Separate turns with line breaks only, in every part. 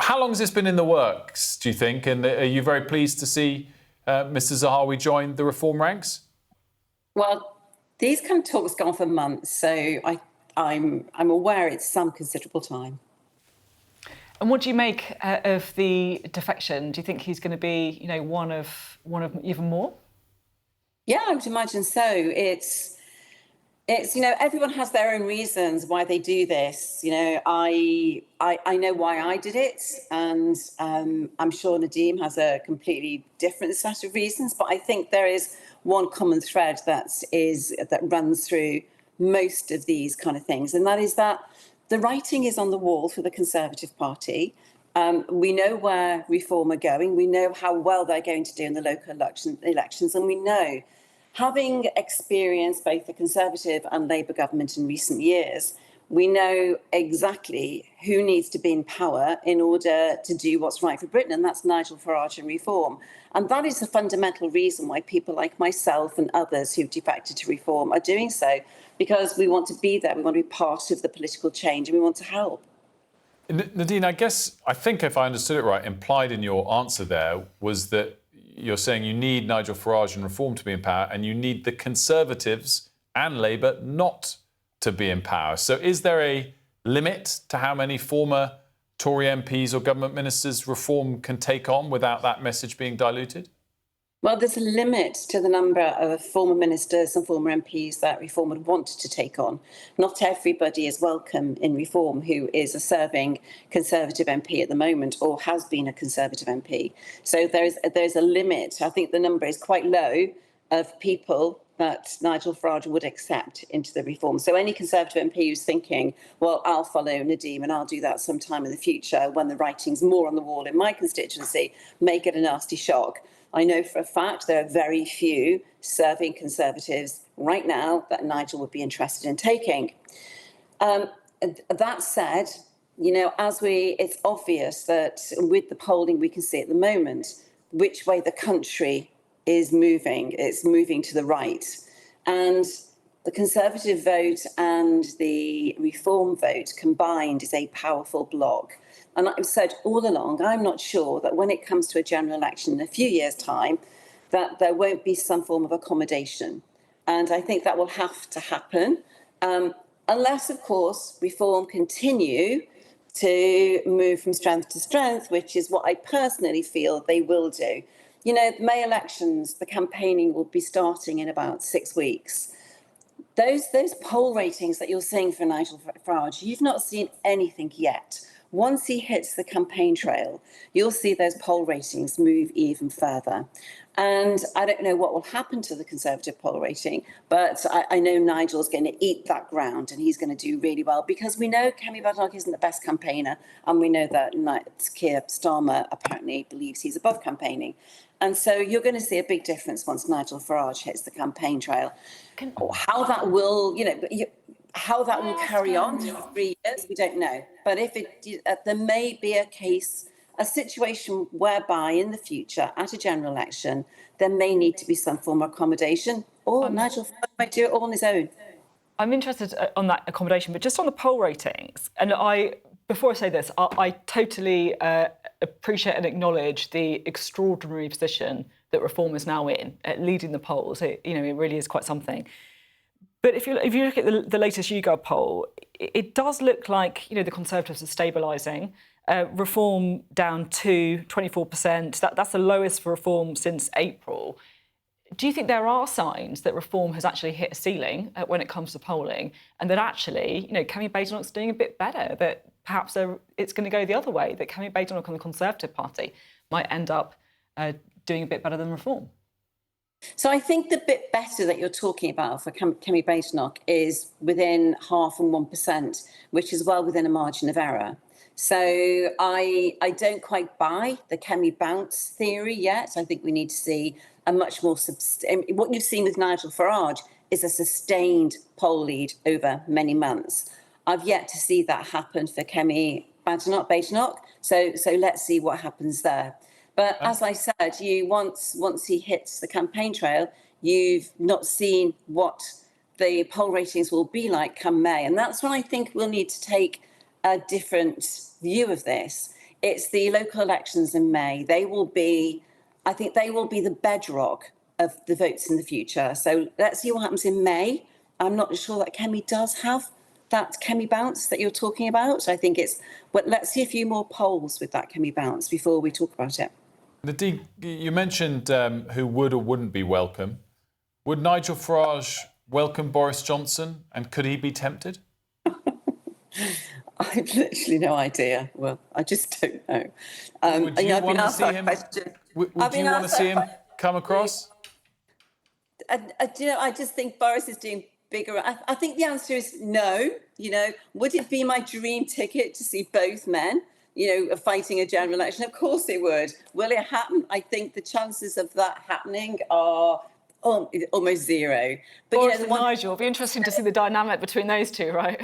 How long has this been in the works, do you think? And are you very pleased to see Mr. Zahawi join the reform ranks?
Well, these kind of talks go on for months, so I'm aware it's some considerable time.
And what do you make of the defection? Do you think he's going to be, one of even more?
Yeah, I would imagine so. It's everyone has their own reasons why they do this. I know why I did it, and I'm sure Nadhim has a completely different set of reasons. But I think there is one common thread that runs through most of these kind of things, and that is that the writing is on the wall for the Conservative Party. We know where Reform are going. We know how well they're going to do in the local elections, and we know, having experienced both the Conservative and Labour government in recent years, we know exactly who needs to be in power in order to do what's right for Britain, and that's Nigel Farage and Reform. And that is the fundamental reason why people like myself and others who've defected to Reform are doing so, because we want to be there, we want to be part of the political change, and we want to help.
Nadine, I think if I understood it right, implied in your answer there was that you're saying you need Nigel Farage and Reform to be in power, and you need the Conservatives and Labour not to be in power. So is there a limit to how many former Tory MPs or government ministers Reform can take on without that message being diluted?
Well, there's a limit to the number of former ministers and former MPs that Reform would want to take on. Not everybody is welcome in Reform who is a serving Conservative MP at the moment or has been a Conservative MP. So there's a limit. I think the number is quite low of people that Nigel Farage would accept into the Reform. So any Conservative MP who's thinking, well, I'll follow Nadhim and I'll do that sometime in the future when the writing's more on the wall in my constituency, may get a nasty shock. I know for a fact there are very few serving Conservatives right now that Nigel would be interested in taking. That said, it's obvious that with the polling we can see at the moment, which way the country is moving. It's moving to the right. And the Conservative vote and the Reform vote combined is a powerful bloc. And I've said all along, I'm not sure that when it comes to a general election in a few years' time, that there won't be some form of accommodation. And I think that will have to happen, unless, of course, Reform continue to move from strength to strength, which is what I personally feel they will do. May elections, the campaigning will be starting in about 6 weeks. Those poll ratings that you're seeing for Nigel Farage, you've not seen anything yet. Once he hits the campaign trail, you'll see those poll ratings move even further. And I don't know what will happen to the Conservative poll rating, but I know Nigel's going to eat that ground and he's going to do really well, because we know Kemi Badenoch isn't the best campaigner, and we know that Keir Starmer apparently believes he's above campaigning. And so you're going to see a big difference once Nigel Farage hits the campaign trail. How that will, carry on for 3 years, we don't know. But there may be a situation whereby in the future, at a general election, there may need to be some form of accommodation, or Nigel Farage might do it all on his own.
I'm interested on that accommodation, but just on the poll ratings, and before I say this, I totally appreciate and acknowledge the extraordinary position that Reform is now in, leading the polls. It really is quite something. But if you look at the latest YouGov poll, it does look like the Conservatives are stabilising. Reform down to 24%. That's the lowest for Reform since April. Do you think there are signs that Reform has actually hit a ceiling when it comes to polling, and that actually, Kemi Badenoch's doing a bit better, that perhaps it's going to go the other way, that Kemi Badenoch and the Conservative Party might end up doing a bit better than Reform?
So I think the bit better that you're talking about for Kemi Badenoch is within 0.5% and 1%, which is well within a margin of error. So I don't quite buy the Kemi bounce theory yet. I think we need to see a much more what you've seen with Nigel Farage is a sustained poll lead over many months. I've yet to see that happen for Kemi Badenoch. So let's see what happens there. But as I said, once he hits the campaign trail, you've not seen what the poll ratings will be like come May. And that's when I think we'll need to take a different view of this. It's the local elections in May. I think they will be the bedrock of the votes in the future. So let's see what happens in May. I'm not sure that Kemi does have that Kemi bounce that you're talking about. I think but let's see a few more polls with that Kemi bounce before we talk about it.
Nadine, you mentioned who would or wouldn't be welcome. Would Nigel Farage welcome Boris Johnson, and could he be tempted?
I've literally no idea. Well, I just don't know.
Would you want to see him? Would you want to see him come across?
I just think Boris is doing bigger. I think the answer is no. Would it be my dream ticket to see both men, fighting a general election? Of course it would. Will it happen? I think the chances of that happening are almost zero. But
Boris and Nigel, it'll be interesting to see the dynamic between those two, right?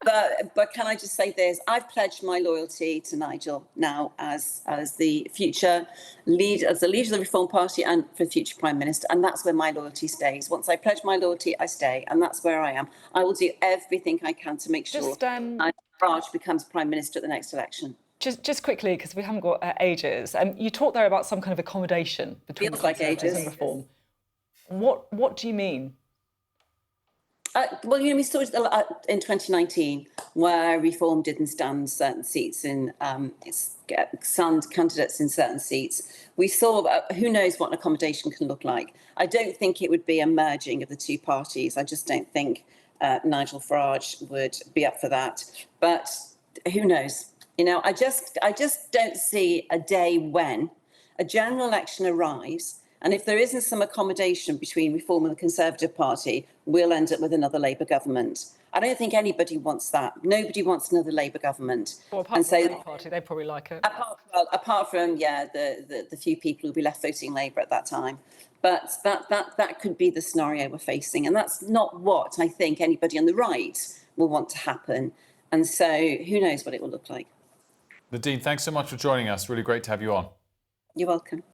But can I just say this? I've pledged my loyalty to Nigel now as the future leader, as the leader of the Reform Party and for future Prime Minister, and that's where my loyalty stays. Once I pledge my loyalty, I stay, and that's where I am. I will do everything I can to make sure Nigel Farage becomes Prime Minister at the next election.
Just quickly, because we haven't got ages, you talked there about some kind of accommodation between Conservatives and Reform. What do you mean?
Well, we saw it in 2019 where Reform didn't stand certain seats in candidates in certain seats. We saw who knows what an accommodation can look like. I don't think it would be a merging of the two parties. I just don't think Nigel Farage would be up for that. But who knows? I just don't see a day when a general election arrives. And if there isn't some accommodation between Reform and the Conservative Party, we'll end up with another Labour government. I don't think anybody wants that. Nobody wants another Labour government.
Well, apart from the Labour Party, they probably like it.
Apart from the few people who'll be left voting Labour at that time. But that could be the scenario we're facing. And that's not what I think anybody on the right will want to happen. And so who knows what it will look like.
Nadine, thanks so much for joining us. Really great to have you on.
You're welcome.